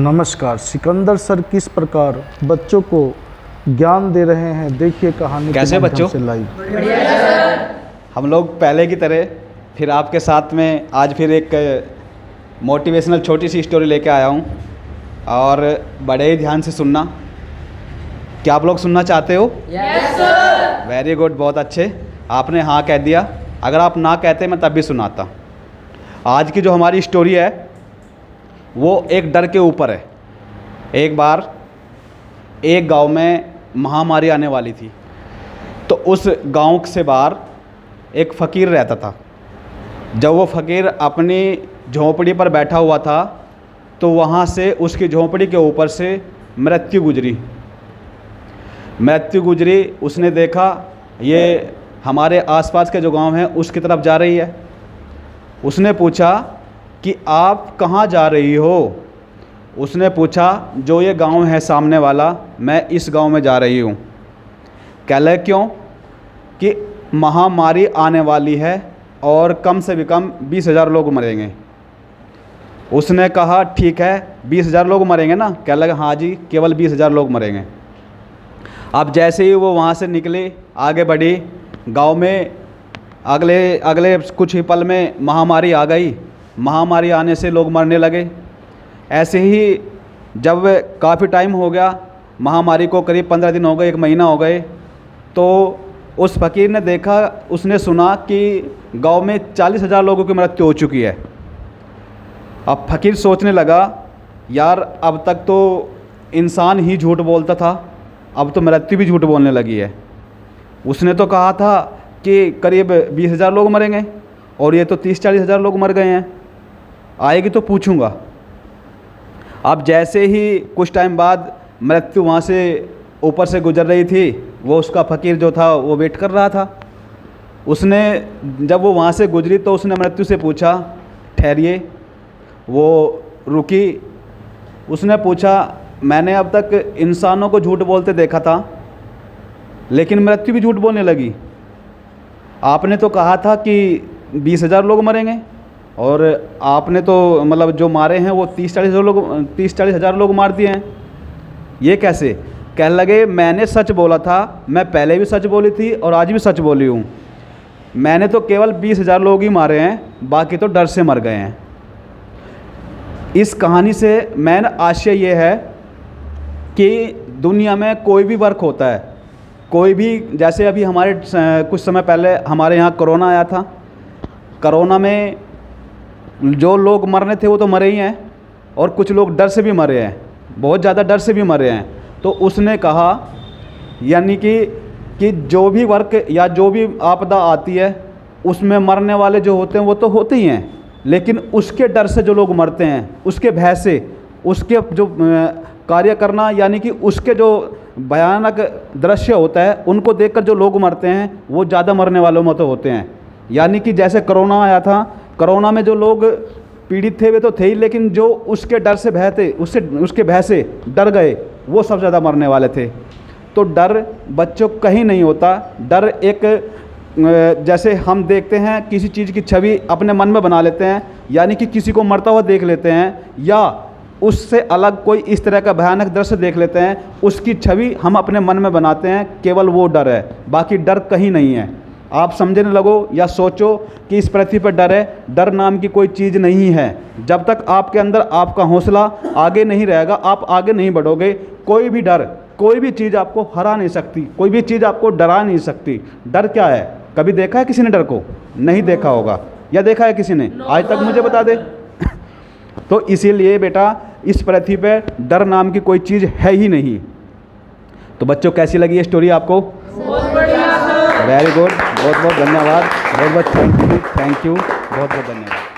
नमस्कार। सिकंदर सर किस प्रकार बच्चों को ज्ञान दे रहे हैं, देखिए कहानी कैसे बच्चों से लाइव। हम लोग पहले की तरह फिर आपके साथ में आज फिर एक मोटिवेशनल छोटी सी स्टोरी लेके आया हूँ और बड़े ही ध्यान से सुनना। क्या आप लोग सुनना चाहते हो? Yes sir. वेरी गुड, बहुत अच्छे, आपने हाँ कह दिया। अगर आप ना कहते मैं तब भी सुनाता। आज की जो हमारी स्टोरी है वो एक डर के ऊपर है। एक बार एक गांव में महामारी आने वाली थी, तो उस गांव से बाहर एक फ़कीर रहता था। जब वो फ़कीर अपनी झोंपड़ी पर बैठा हुआ था तो वहाँ से उसकी झोंपड़ी के ऊपर से मृत्यु गुजरी। उसने देखा ये हमारे आसपास के जो गांव हैं उसकी तरफ जा रही है। उसने पूछा कि आप कहाँ जा रही हो? उसने पूछा जो ये गांव है सामने वाला, मैं इस गांव में जा रही हूँ। कह ले क्यों? कि महामारी आने वाली है और कम से भी कम 20,000 लोग मरेंगे। उसने कहा ठीक है, 20,000 लोग मरेंगे ना? कह लगा हाँ जी, केवल 20,000 लोग मरेंगे। अब जैसे ही वो वहाँ से निकली, आगे बढ़ी, गांव में अगले कुछ ही पल में महामारी आ गई। महामारी आने से लोग मरने लगे। ऐसे ही जब काफ़ी टाइम हो गया, महामारी को करीब 15 दिन हो गए, 1 महीना हो गए, तो उस फ़कीर ने देखा, उसने सुना कि गांव में 40,000 लोगों की मृत्यु हो चुकी है। अब फ़कीर सोचने लगा, यार अब तक तो इंसान ही झूठ बोलता था, अब तो मृत्यु भी झूठ बोलने लगी है। उसने तो कहा था कि करीब 20,000 लोग मरेंगे और ये तो 30-40,000 लोग मर गए हैं। आएगी तो पूछूंगा। अब जैसे ही कुछ टाइम बाद मृत्यु वहाँ से ऊपर से गुजर रही थी, वो उसका फ़कीर जो था वो वेट कर रहा था। उसने जब वो वहाँ से गुजरी तो उसने मृत्यु से पूछा, ठहरिए। वो रुकी। उसने पूछा, मैंने अब तक इंसानों को झूठ बोलते देखा था, लेकिन मृत्यु भी झूठ बोलने लगी। आपने तो कहा था कि 20,000 लोग मरेंगे और आपने तो मतलब जो मारे हैं वो 30-40,000 लोग मार दिए हैं, ये कैसे? कह लगे मैंने सच बोला था, मैं पहले भी सच बोली थी और आज भी सच बोली हूँ। मैंने तो केवल 20,000 लोग ही मारे हैं, बाकी तो डर से मर गए हैं। इस कहानी से मेन आशय ये है कि दुनिया में कोई भी वर्क होता है, कोई भी, जैसे अभी हमारे कुछ समय पहले हमारे यहाँ कोरोना आया था। कोरोना में जो लोग मरने थे वो तो मरे ही हैं और कुछ लोग डर से भी मरे हैं, बहुत ज़्यादा डर से भी मरे हैं। तो उसने कहा यानी कि जो भी वर्क या जो भी आपदा आती है उसमें मरने वाले जो होते हैं वो तो होते ही हैं, लेकिन उसके डर से जो लोग मरते हैं, उसके भय से, उसके जो कार्य करना यानी कि उसके जो भयानक दृश्य होता है उनको देखकर जो लोग मरते हैं वो ज़्यादा मरने वालों में तो होते हैं। यानी कि जैसे कोरोना आया था, कोरोना में जो लोग पीड़ित थे वे तो थे ही, लेकिन जो उसके डर से भय थे, उसके भय से डर गए, वो सब ज़्यादा मरने वाले थे। तो डर बच्चों कहीं नहीं होता। डर एक जैसे हम देखते हैं किसी चीज़ की छवि अपने मन में बना लेते हैं, यानी कि किसी को मरता हुआ देख लेते हैं या उससे अलग कोई इस तरह का भयानक दृश्य देख लेते हैं, उसकी छवि हम अपने मन में बनाते हैं, केवल वो डर है, बाकी डर कहीं नहीं है। आप समझने लगो या सोचो कि इस पृथ्वी पर डर है, डर नाम की कोई चीज़ नहीं है। जब तक आपके अंदर आपका हौसला आगे नहीं रहेगा, आप आगे नहीं बढ़ोगे। कोई भी डर, कोई भी चीज़ आपको हरा नहीं सकती, कोई भी चीज़ आपको डरा नहीं सकती। डर क्या है? कभी देखा है किसी ने डर को? नहीं देखा होगा। या देखा है किसी ने? आज तक मुझे बता दे। तो इसीलिए बेटा इस पृथ्वी पे डर नाम की कोई चीज़ है ही नहीं। तो बच्चों कैसी लगी ये स्टोरी आपको? बहुत बढ़िया सर। वेरी गुड, बहुत बहुत धन्यवाद, बहुत बहुत थैंक यू, बहुत बहुत धन्यवाद।